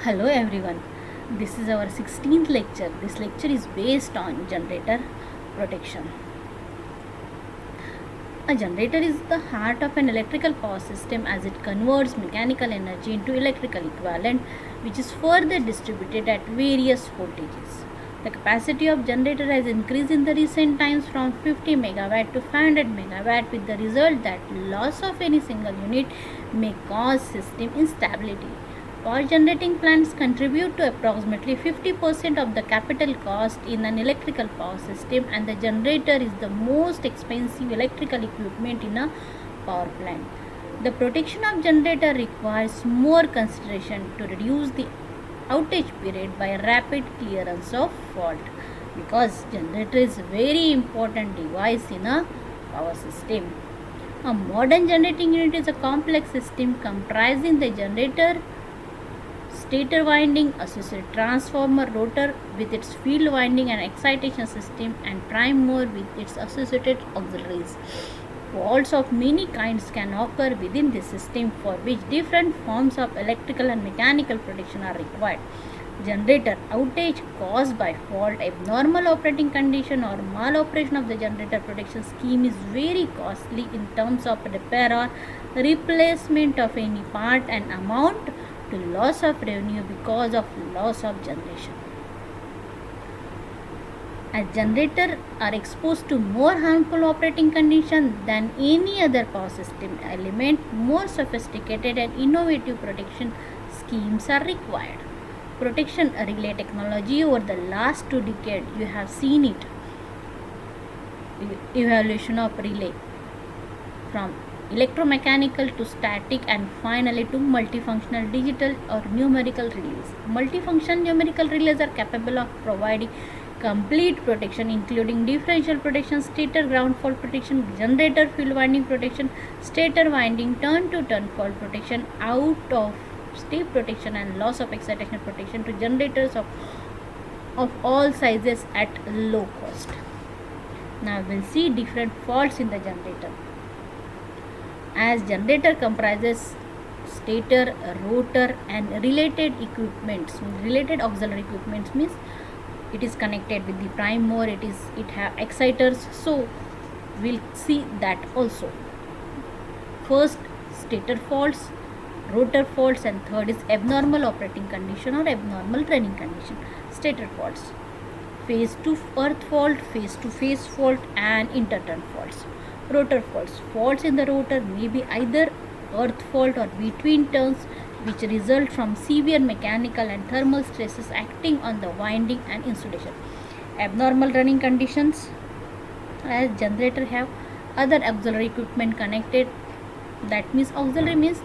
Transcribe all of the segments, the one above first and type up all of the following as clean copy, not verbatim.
Hello everyone. This is our 16th lecture. This lecture is based on generator protection. A generator is the heart of an electrical power system as it converts mechanical energy into electrical equivalent which is further distributed at various voltages. The capacity of generator has increased in the recent times from 50 megawatt to 500 megawatt with the result that loss of any single unit may cause system instability. Power generating plants contribute to approximately 50% of the capital cost in an electrical power system, and the generator is the most expensive electrical equipment in a power plant. The protection of generator requires more consideration to reduce the outage period by rapid clearance of fault, because generator is a very important device in a power system. A modern generating unit is a complex system comprising the generator, stator winding, associated transformer, rotor with its field winding and excitation system, and prime mover with its associated auxiliaries. Faults of many kinds can occur within this system, for which different forms of electrical and mechanical protection are required. Generator outage caused by fault, abnormal operating condition, or maloperation of the generator protection scheme is very costly in terms of repair or replacement of any part and amount to loss of revenue because of loss of generation. As generators are exposed to more harmful operating conditions than any other power system element, more sophisticated and innovative protection schemes are required. Protection relay technology over the last 2 decades, you have seen it. Evolution of relay from electromechanical to static and finally to multifunctional digital or numerical relays. Multifunction numerical relays are capable of providing complete protection including differential protection, stator ground fault protection, generator field winding protection, stator winding turn to turn fault protection, out of state protection and loss of excitation protection to generators of all sizes at low cost. Now we'll see different faults in the generator. As generator comprises stator, rotor and related equipments, related auxiliary equipments means it is connected with the prime mover, it have exciters, so we'll see that also. First, stator faults, rotor faults, and third is abnormal operating condition or abnormal running condition. Stator faults, phase to earth fault, phase to phase fault and interturn faults. Rotor faults, faults in the rotor may be either earth fault or between turns which result from severe mechanical and thermal stresses acting on the winding and insulation. Abnormal running conditions, as generator have other auxiliary equipment connected, that means auxiliary means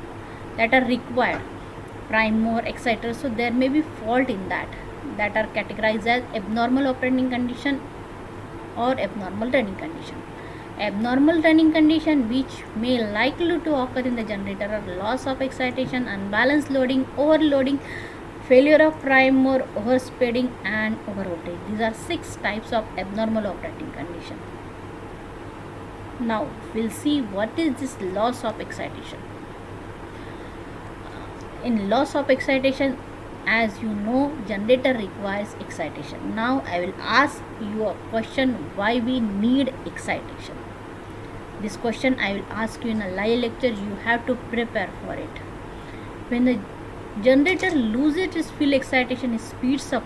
that are required, prime mover, exciter, so there may be fault in that are categorized as abnormal operating condition or abnormal running condition. Abnormal running condition which may likely to occur in the generator are loss of excitation, unbalanced loading, overloading, failure of prime mover, overspeeding and overvoltage. These are 6 types of abnormal operating condition. Now we'll see what is this loss of excitation. In loss of excitation, as you know, generator requires excitation. Now I will ask you a question, why we need excitation. This question I will ask you in a live lecture, you have to prepare for it. When the generator loses its field excitation, it speeds up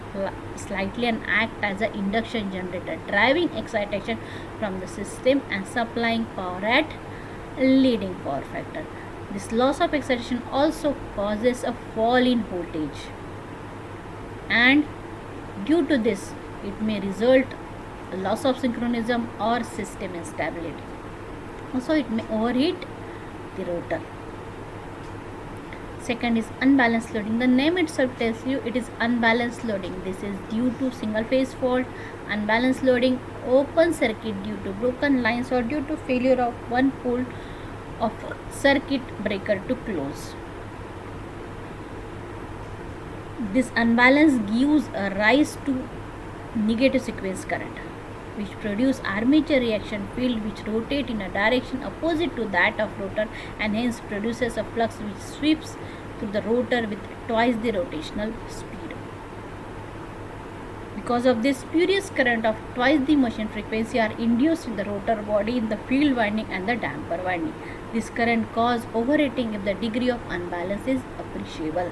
slightly and acts as an induction generator, driving excitation from the system and supplying power at leading power factor. This loss of excitation also causes a fall in voltage, and due to this it may result loss of synchronism or system instability. Also it may overheat the rotor. Second is unbalanced loading. The name itself tells you it is unbalanced loading. This is due to single phase fault, unbalanced loading, open circuit due to broken lines or due to failure of one pole of circuit breaker to close. This unbalance gives a rise to negative sequence current, which produce armature reaction field which rotate in a direction opposite to that of rotor and hence produces a flux which sweeps through the rotor with twice the rotational speed. Because of this, spurious current of twice the motion frequency are induced in the rotor body in the field winding and the damper winding. This current causes overheating if the degree of unbalance is appreciable.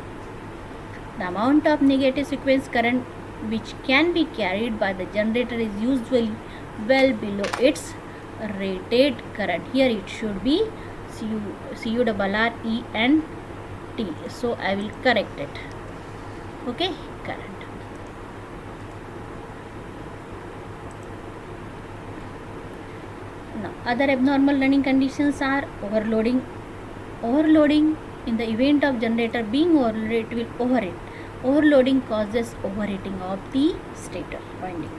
The amount of negative sequence current which can be carried by the generator is usually well below its rated current. Here it should be CURRENT. So I will correct it. Okay, current. Now, other abnormal running conditions are overloading. Overloading, in the event of generator being overloaded, it will overheat. Overloading causes overheating of the stator winding,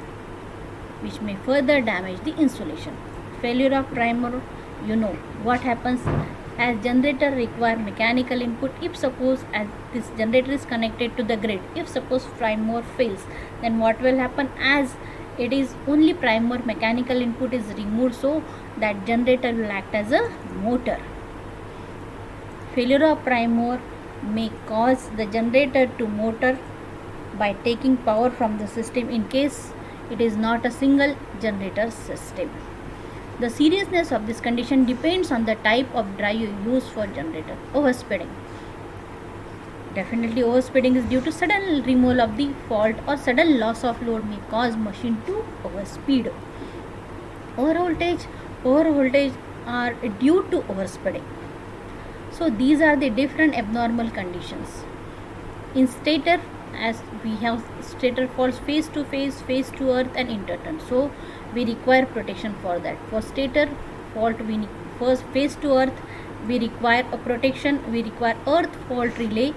which may further damage the insulation. Failure of primer, you know what happens as generator require mechanical input. If suppose as this generator is connected to the grid, if suppose primer fails, then what will happen? As it is only primer, mechanical input is removed, so that generator will act as a motor. Failure of primer may cause the generator to motor by taking power from the system in case it is not a single generator system. The seriousness of this condition depends on the type of drive you use for generator. Overspeeding. Definitely overspeeding is due to sudden removal of the fault or sudden loss of load may cause machine to overspeed. Overvoltage are due to overspeeding. So these are the different abnormal conditions. In stator, as we have stator faults face to face, face to earth and interturn. So we require protection for that. For stator fault, we first face to earth, we require a protection. We require earth fault relay,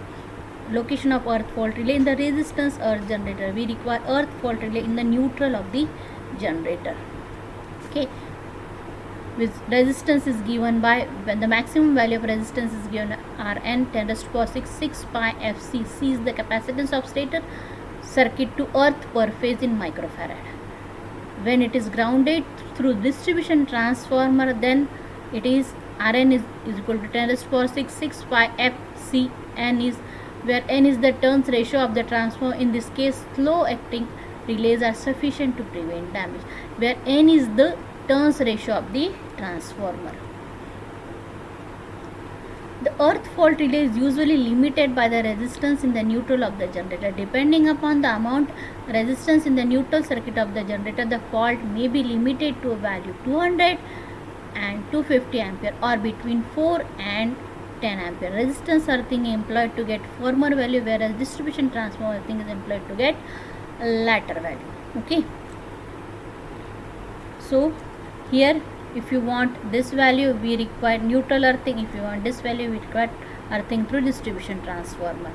location of earth fault relay in the resistance earth generator. We require earth fault relay in the neutral of the generator. Okay, which resistance is given by, when the maximum value of resistance is given Rn 10⁶ pi Fc. C is the capacitance of stator circuit to earth per phase in microfarad. When it is grounded through distribution transformer, then it is Rn is equal to 10⁶ pi Fc. N is where N is the turns ratio of the transformer. In this case, slow acting relays are sufficient to prevent damage, where N is the turns ratio of the transformer. The earth fault relay is usually limited by the resistance in the neutral of the generator. Depending upon the amount resistance in the neutral circuit of the generator, the fault may be limited to a value 200 and 250 ampere or between 4 and 10 ampere. Resistance earthing is employed to get former value, whereas distribution transformer earthing is employed to get latter value. Okay. So here, if you want this value, we require neutral earthing. If you want this value, we require earthing through distribution transformer.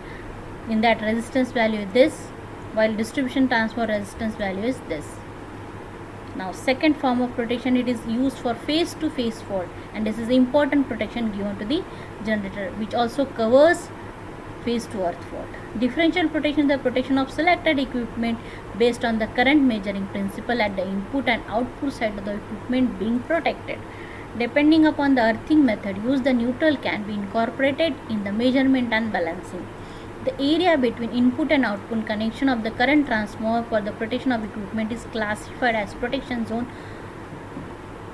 In that, resistance value is this, while distribution transformer resistance value is this. Now, second form of protection, it is used for face to face fault, and this is important protection given to the generator, which also covers face to earth fault. Differential protection is the protection of selected equipment based on the current measuring principle at the input and output side of the equipment being protected. Depending upon the earthing method used, the neutral can be incorporated in the measurement and balancing. The area between input and output connection of the current transformer for the protection of equipment is classified as protection zone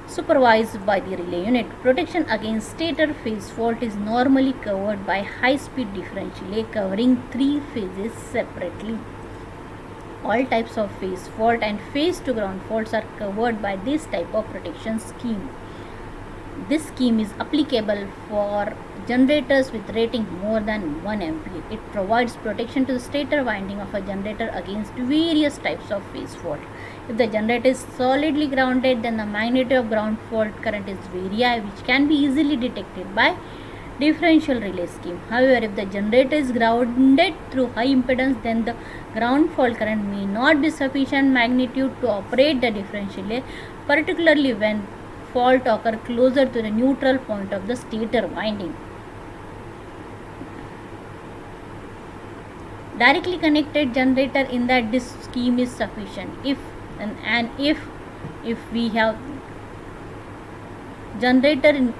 supervised by the relay unit. Protection against stator phase fault is normally covered by high-speed differential relay covering 3 phases separately. All types of phase fault and phase to ground faults are covered by this type of protection scheme. This scheme is applicable for generators with rating more than 1 ampere. It provides protection to the stator winding of a generator against various types of phase fault. If the generator is solidly grounded, then the magnitude of ground fault current is very high, which can be easily detected by differential relay scheme. However, if the generator is grounded through high impedance, then the ground fault current may not be sufficient magnitude to operate the differential relay, particularly when fault occur closer to the neutral point of the stator winding. Directly connected generator, in that this scheme is sufficient. If we have generator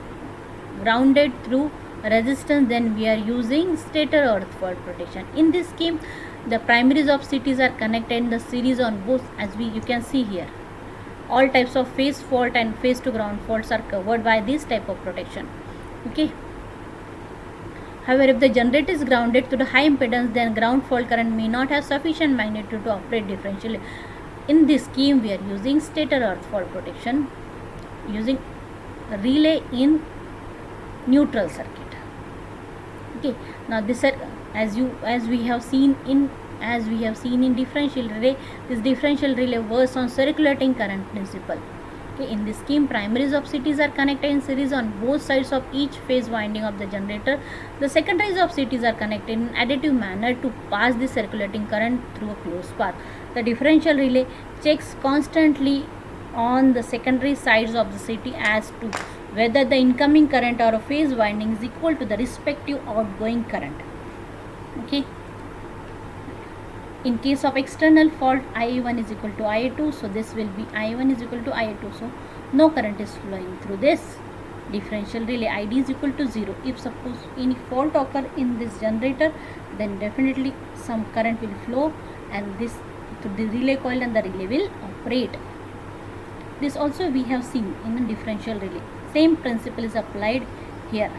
grounded through resistance, then we are using stator earth fault protection. In this scheme, the primaries of cities are connected in the series on both, as you can see here. All types of phase fault and phase to ground faults are covered by this type of protection. Okay. However, if the generator is grounded to the high impedance, then ground fault current may not have sufficient magnitude to operate differentially. In this scheme, we are using stator earth fault protection using relay in neutral circuit. Okay. Now this, as we have seen in differential relay, this differential relay works on circulating current principle. Okay. In this scheme, primaries of cities are connected in series on both sides of each phase winding of the generator. The secondaries of cities are connected in additive manner to pass the circulating current through a closed path. The differential relay checks constantly on the secondary sides of the city as to whether the incoming current or a phase winding is equal to the respective outgoing current. Okay. In case of external fault, IA1 is equal to IA2, so this will be IA1 is equal to IA2, so no current is flowing through this differential relay. ID is equal to 0. If suppose any fault occur in this generator, then definitely some current will flow and this to the relay coil and the relay will operate. This also we have seen in a differential relay. Same principle is applied here,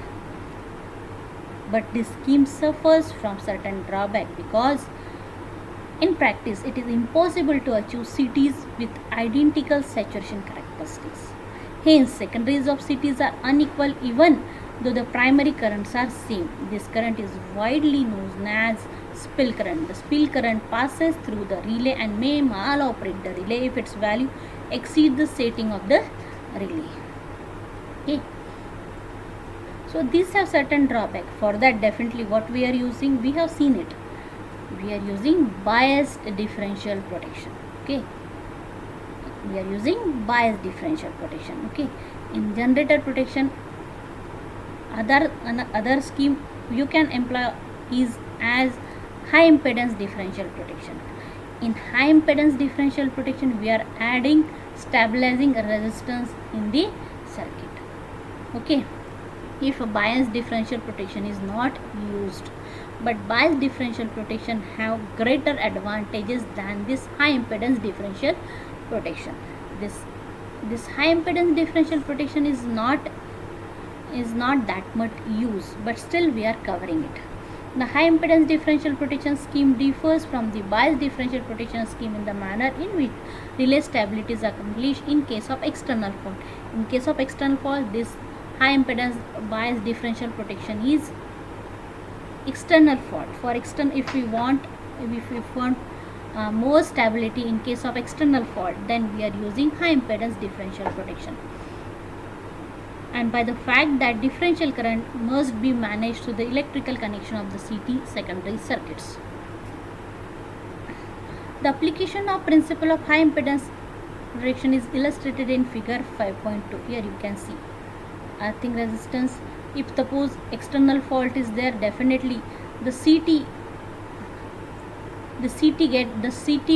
but this scheme suffers from certain drawback because in practice it is impossible to achieve cities with identical saturation characteristics. Hence, secondaries of cities are unequal even though the primary currents are same. This current is widely known as spill current. The spill current passes through the relay and may maloperate the relay if its value exceeds the setting of the relay. Okay. So these have certain drawback. For that, definitely what we are using, we have seen it. We are using biased differential protection. Okay. We are using biased differential protection. Okay. In generator protection, another scheme you can employ is as high impedance differential protection. In high impedance differential protection, we are adding stabilizing resistance in the circuit. Okay. If a biased differential protection is not used, but biased differential protection have greater advantages than this high impedance differential protection. This high impedance differential protection is not that much used, but still we are covering it. The high impedance differential protection scheme differs from the biased differential protection scheme in the manner in which relay stability is accomplished in case of external fault. In case of external fault, this high impedance biased differential protection is external fault. For external, if we want more stability in case of external fault, then we are using high impedance differential protection. And by the fact that differential current must be managed through the electrical connection of the CT secondary circuits. The application of principle of high impedance protection is illustrated in figure 5.2. Here you can see earthing resistance. If suppose external fault is there, definitely the CT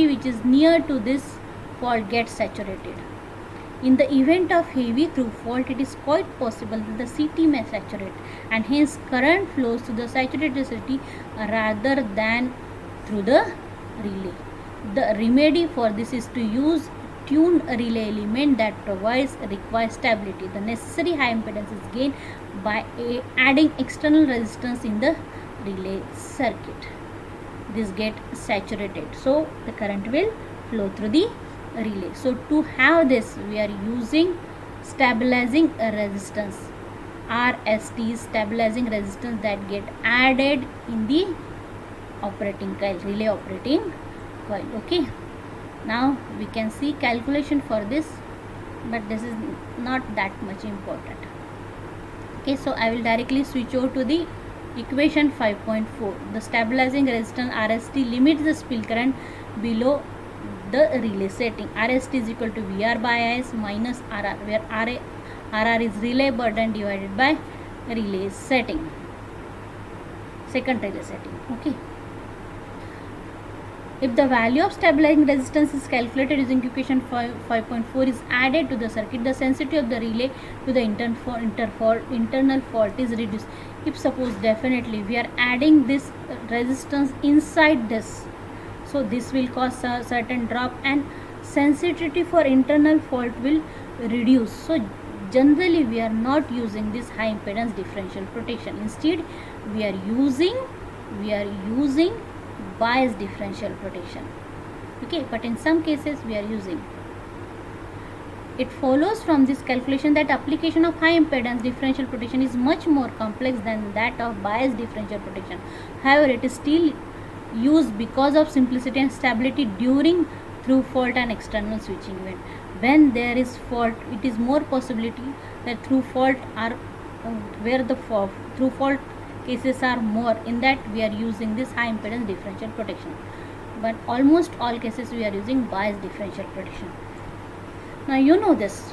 which is near to this fault gets saturated. In the event of heavy through fault, it is quite possible that the CT may saturate and hence current flows to the saturated CT rather than through the relay. The remedy for this is to use tuned relay element that provides required stability. The necessary high impedance is gained by adding external resistance in the relay circuit. This get saturated, so the current will flow through the relay. So to have this, we are using stabilizing resistance, RST, stabilizing resistance that get added in the operating coil, relay operating coil. Okay. Now we can see calculation for this, but this is not that much important. Okay, so I will directly switch over to the equation 5.4. The stabilizing resistance RST limits the spill current below the relay setting. RST is equal to VR by IS minus RR, where RR is relay burden divided by relay setting, second relay setting. Okay. If the value of stabilizing resistance is calculated using equation 5.4 is added to the circuit, the sensitivity of the relay to the internal fault is reduced. If suppose definitely we are adding this resistance inside this, so this will cause a certain drop and sensitivity for internal fault will reduce. So generally we are not using this high impedance differential protection. Instead we are using bias differential protection. Okay, but in some cases we are using. It follows from this calculation that application of high impedance differential protection is much more complex than that of bias differential protection. However, it is still used because of simplicity and stability during through fault and external switching event. When there is fault, it is more possibility that through fault are where the through fault cases are more. In that we are using this high impedance differential protection, but almost all cases we are using bias differential protection. Now you know this,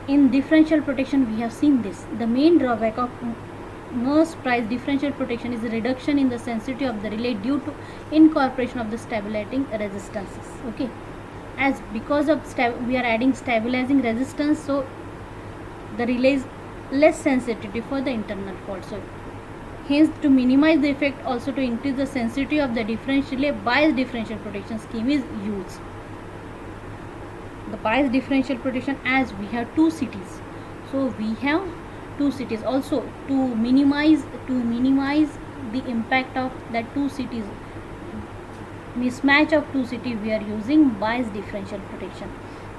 in differential protection we have seen this. The main drawback of nurse price differential protection is a reduction in the sensitivity of the relay due to incorporation of the stabilizing resistances. Okay, as because of we are adding stabilizing resistance, so the relay is less sensitivity for the internal fault. So hence, to minimize the effect, also to increase the sensitivity of the differential relay, bias differential protection scheme is used. The bias differential protection, as we have two cities, so we have two cities. Also to minimize the impact of that two cities, mismatch of two cities, we are using bias differential protection.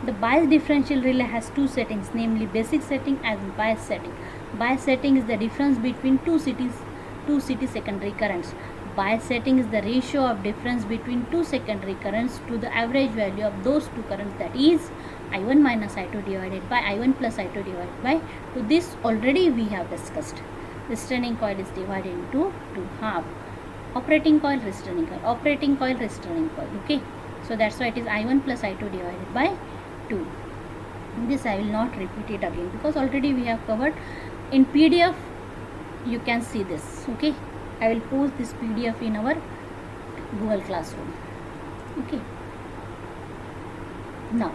The bias differential relay has two settings, namely basic setting and bias setting. Bias setting is the difference between two city secondary currents. Bias setting is the ratio of difference between two secondary currents to the average value of those two currents, that is I1 minus I2 divided by I1 plus I2 divided by 2. This already we have discussed. Restraining coil is divided into two half. Operating coil, restraining coil, operating coil, restraining coil. Okay, so that's why it is I1 plus I2 divided by 2. This I will not repeat it again because already we have covered. In PDF you can see this. Okay, I will post this PDF in our Google Classroom. Okay, now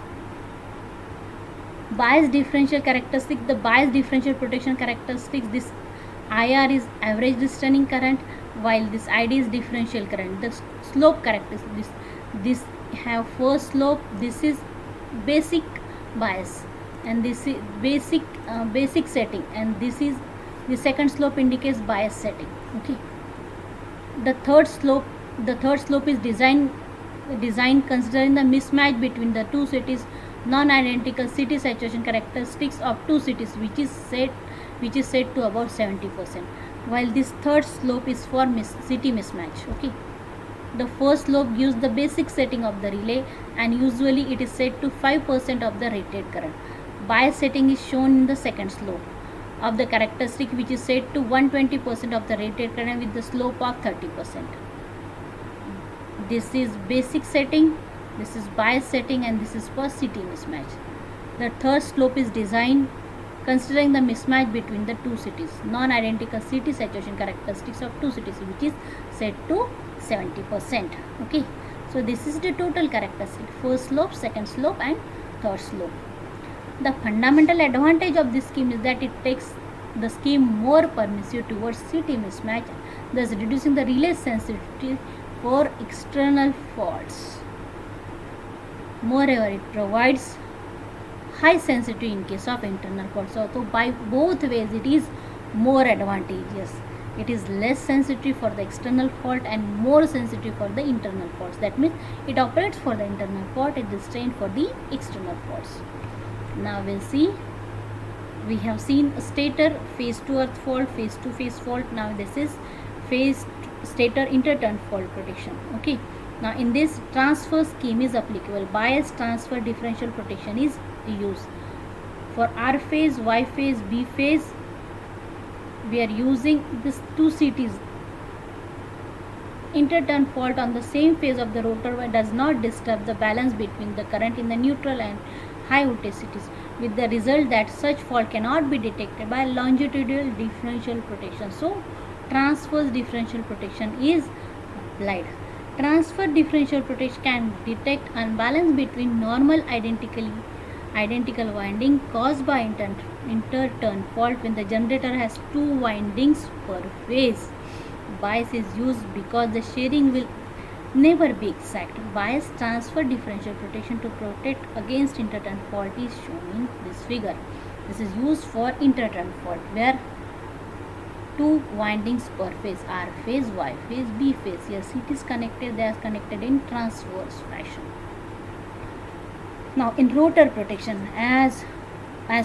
bias differential characteristic. The bias differential protection characteristics, this IR is average restraining current, while this ID is differential current. The slope characteristics, this have first slope, this is basic bias, and this is basic setting, and this is the second slope indicates bias setting. Okay, the third slope is designed considering the mismatch between the two cities, non-identical city saturation characteristics of two cities, which is set to about 70%, while this third slope is for city mismatch. Okay, the first slope gives the basic setting of the relay, and usually it is set to 5% of the rated current. Bias setting is shown in the second slope of the characteristic, which is set to 120% of the rated current with the slope of 30%. This is basic setting, this is bias setting, and this is for city mismatch. The third slope is designed considering the mismatch between the two cities, non-identical city saturation characteristics of two cities, which is set to 70%. Okay, so this is the total characteristic: first slope, second slope, and third slope. The fundamental advantage of this scheme is that it takes the scheme more permissive towards city mismatch, thus reducing the relay sensitivity for external faults. Moreover, it provides high sensitivity in case of internal faults. So by both ways it is more advantageous. It is less sensitive for the external fault and more sensitive for the internal faults. That means it operates for the internal fault, it is trained for the external faults. Now we'll see. We have seen stator phase to earth fault, phase to phase fault. Now this is phase stator interturn fault protection. Okay, now in this transfer scheme is applicable. Bias transfer differential protection is used for R phase, Y phase, B phase. We are using this two CTs. Interturn fault on the same phase of the rotor does not disturb the balance between the current in the neutral and high voltage cities, with the result that such fault cannot be detected by longitudinal differential protection. So transverse differential protection is applied. Transfer differential protection can detect unbalance between normal identical winding caused by interturn fault when the generator has two windings per phase. Bias is used because the sharing will never be exact. Bias transfer differential protection to protect against interturn fault is shown in this figure. This is used for interturn fault where two windings per phase are phase Y, phase B phase. Yes, it is connected, they are connected in transverse fashion. Now in rotor protection, as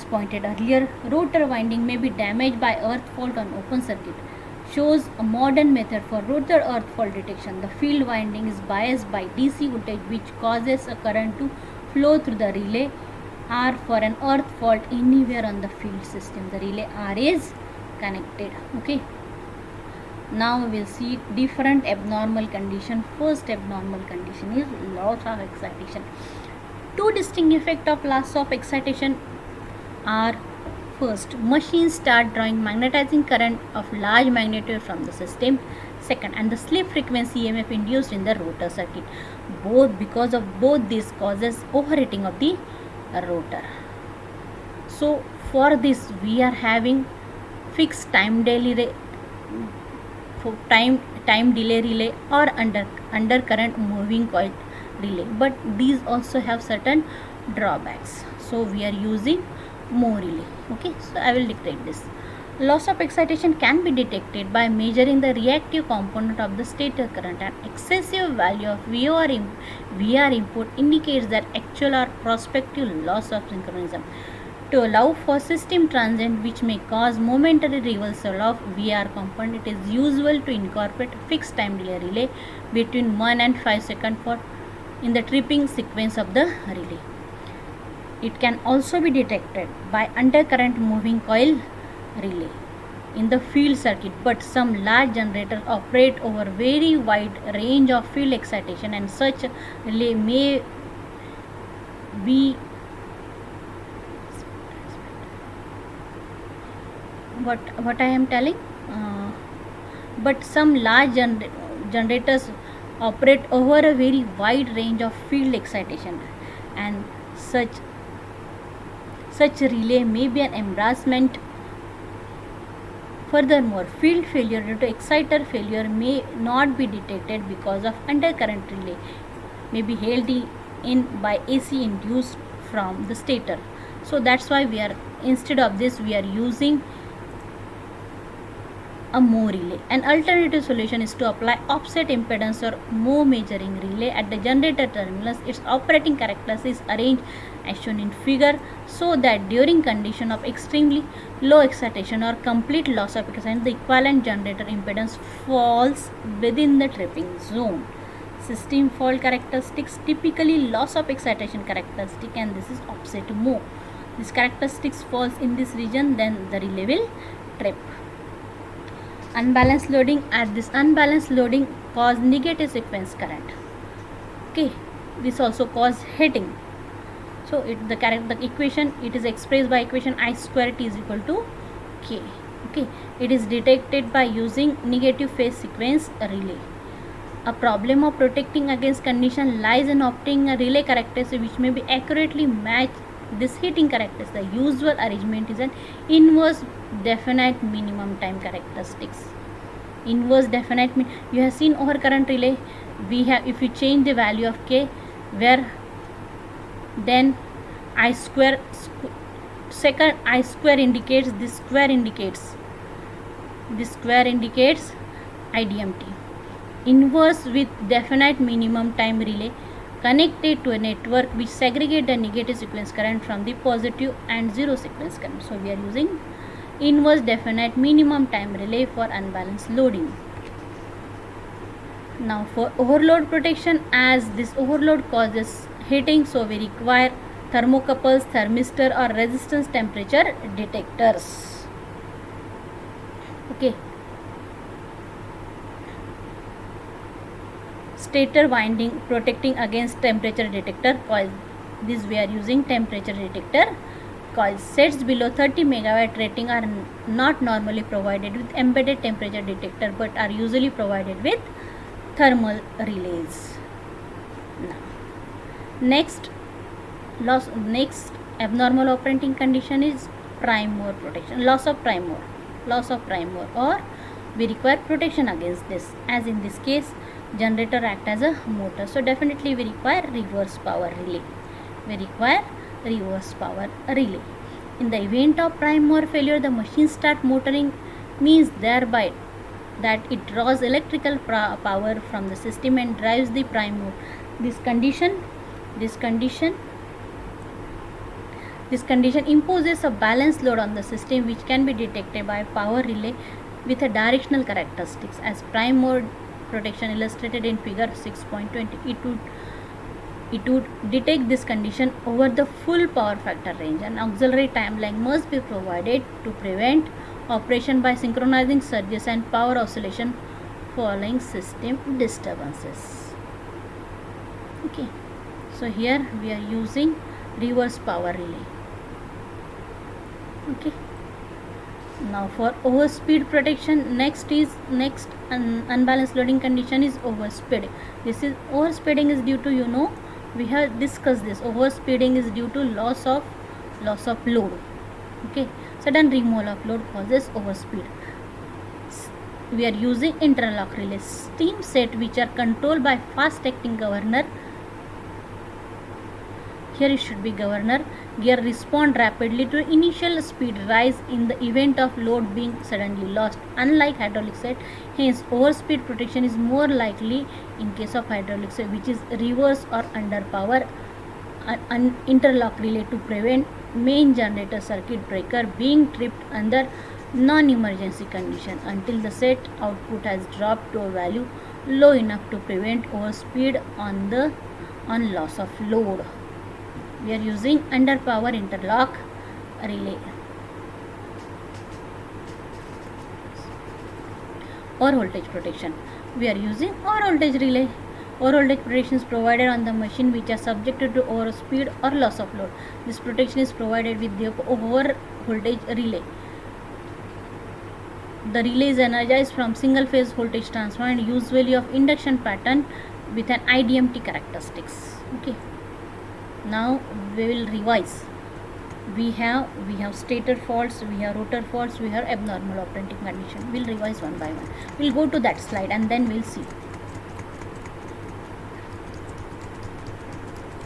pointed earlier, rotor winding may be damaged by earth fault on open circuit. Shows a modern method for rotor earth fault detection. The field winding is biased by DC voltage which causes a current to flow through the relay R for an earth fault anywhere on the field system. The relay R is connected. Okay. Now we will see different abnormal condition. First abnormal condition is loss of excitation. Two distinct effects of loss of excitation are: first, machines start drawing magnetizing current of large magnitude from the system. Second, and the slip frequency EMF induced in the rotor circuit. Because of both these causes overheating of the rotor. So for this we are having fixed time delay relay or undercurrent moving coil relay, but these also have certain drawbacks, so we are using Moore relay. Okay, so I will dictate this. Loss of excitation can be detected by measuring the reactive component of the stator current. An excessive value of VR input indicates that actual or prospective loss of synchronism. To allow for system transient which may cause momentary reversal of VR component, it is usual to incorporate fixed time delay relay between 1 and 5 seconds in the tripping sequence of the relay. It can also be detected by undercurrent moving coil relay in the field circuit, but some large generators operate over very wide range of field excitation and such relay may be what I am telling, but some large generators operate over a very wide range of field excitation and such relay may be an embarrassment. Furthermore, field failure due to exciter failure may not be detected because of undercurrent relay may be held in by AC induced from the stator. So that's why instead of this we are using a Moore relay. An alternative solution is to apply offset impedance or Moore measuring relay at the generator terminals. Its operating characteristics arranged as shown in figure, so that during condition of extremely low excitation or complete loss of excitation, the equivalent generator impedance falls within the tripping zone. System fault characteristics, typically loss of excitation characteristic, and this is offset Moore. This characteristics falls in this region, then the relay will trip. Unbalanced loading. At this unbalanced loading cause negative sequence current. Okay, this also cause heating. So the equation, it is expressed by equation I square T is equal to K. Okay, it is detected by using negative phase sequence relay. A problem of protecting against condition lies in obtaining a relay characteristic which may be accurately match this heating characteristic. The usual arrangement is an inverse definite minimum time characteristics. Inverse definite you have seen overcurrent relay, we have, if you change the value of K, where then I square second I square indicates this square indicates IDMT. Inverse with definite minimum time relay connected to a network which segregate the negative sequence current from the positive and zero sequence current. So we are using inverse definite minimum time relay for unbalanced loading. Now for overload protection, as this overload causes heating, so we require thermocouples, thermistor or resistance temperature detectors. Okay. Stator winding protecting against temperature detector coils. This we are using temperature detector coils. Sets below 30 megawatt rating are not normally provided with embedded temperature detector but are usually provided with thermal relays. Now, next next abnormal operating condition is prime mover protection, loss of prime mover, or we require protection against this. As in this case, generator act as a motor, so definitely we require reverse power relay. In the event of prime mover failure, the machine start motoring, means thereby that it draws electrical power from the system and drives the prime mover. This condition imposes a balance load on the system, which can be detected by power relay with a directional characteristics as prime mover protection illustrated in figure 6.20. It would detect this condition over the full power factor range. An auxiliary timeline must be provided to prevent operation by synchronizing surges and power oscillation following system disturbances. Okay, so here we are using reverse power relay. Okay, now for overspeed protection, next unbalanced loading condition is overspeed. This is overspeeding is due to, we have discussed this. Overspeeding is due to loss of load. Okay, sudden removal of load causes overspeed. We are using interlock relays, steam set, which are controlled by fast acting governor. Here it should be governor gear, respond rapidly to initial speed rise in the event of load being suddenly lost, unlike hydraulic set. Hence, overspeed protection is more likely in case of hydraulic set, which is reverse or under power interlock relay to prevent main generator circuit breaker being tripped under non-emergency condition until the set output has dropped to a value low enough to prevent overspeed on loss of load. We are using under power interlock relay. Or voltage protection. We are using or voltage relay. Or voltage protection is provided on the machine which are subjected to overspeed or loss of load. This protection is provided with the over voltage relay. The relay is energized from single phase voltage transformer and usually of induction pattern with an IDMT characteristics. Okay. Now we will revise. We have stator faults, we have rotor faults, we have abnormal operating condition. We'll revise one by one. We'll go to that slide and then we'll see.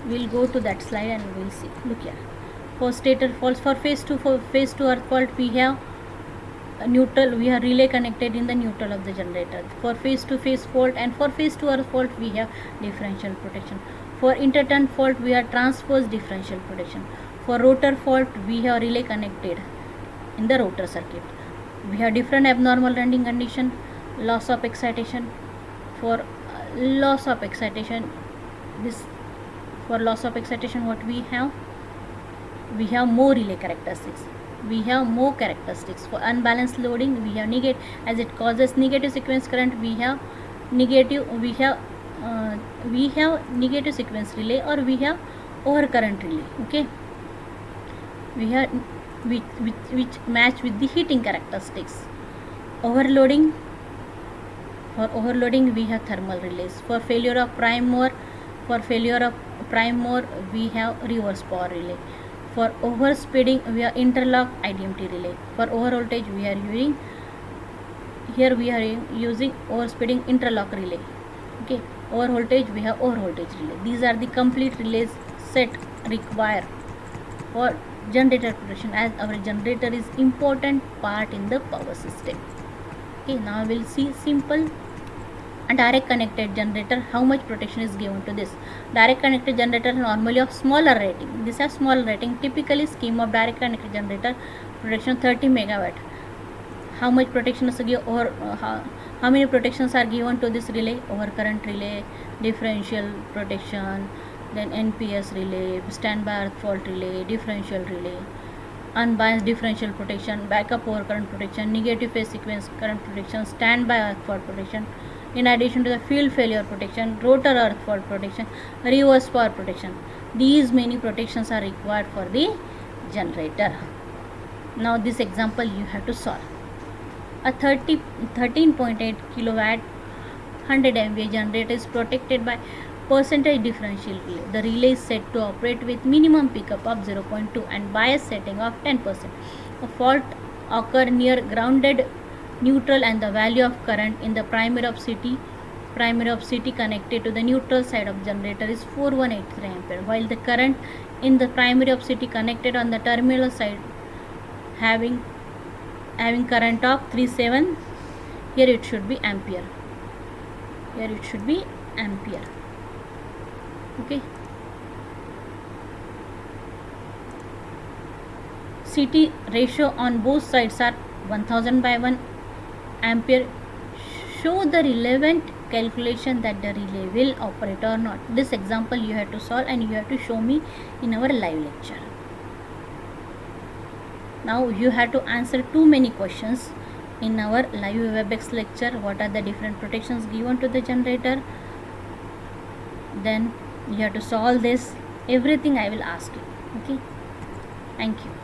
We'll go to that slide and we'll see. Look here. For stator faults, for phase 2 earth fault, we have neutral. We have relay connected in the neutral of the generator. For phase 2 phase fault and for phase 2 earth fault, we have differential protection. For interturn fault, we have transverse differential protection. For rotor fault, we have relay connected in the rotor circuit. We have different abnormal running condition, loss of excitation. For loss of excitation, what we have? We have more relay characteristics. For unbalanced loading, we have negative, as it causes negative sequence current. We have negative sequence relay, or we have overcurrent relay. Okay, we have which match with the heating characteristics. Overloading. For overloading, we have thermal relays. For failure of prime mover, we have reverse power relay. For overspeeding, we have interlock IDMT relay. For overvoltage, we are using overspeeding interlock relay. Okay, overvoltage, we have overvoltage relay. These are the complete relays set required for generator protection, as our generator is important part in the power system. Okay, now we'll see simple direct connected generator. How much protection is given to this? Direct connected generator normally of smaller rating. This has small rating. Typically, scheme of direct connected generator protection 30 megawatt. How much protection is given, or how many protections are given to this relay? Overcurrent relay, differential protection, then NPS relay, standby earth fault relay, differential relay, unbiased differential protection, backup overcurrent protection, negative phase sequence current protection, standby earth fault protection, in addition to the field failure protection, rotor earth fault protection, reverse power protection. These many protections are required for the generator. Now this example you have to solve. A 13.8 kilowatt 100 MVA generator is protected by percentage differential relay. The relay is set to operate with minimum pickup of 0.2 and bias setting of 10%. A fault occur near grounded neutral and the value of current in the primary of CT connected to the neutral side of generator is 4183 ampere, while the current in the primary of CT connected on the terminal side having current of 37, here it should be ampere, okay. CT ratio on both sides are 1000 by 1 ampere. Show the relevant calculation that the relay will operate or not. This example you have to solve and you have to show me in our live lecture. Now you have to answer too many questions in our live WebEx lecture. What are the different protections given to the generator? Then you have to solve this. Everything I will ask you. Okay. Thank you.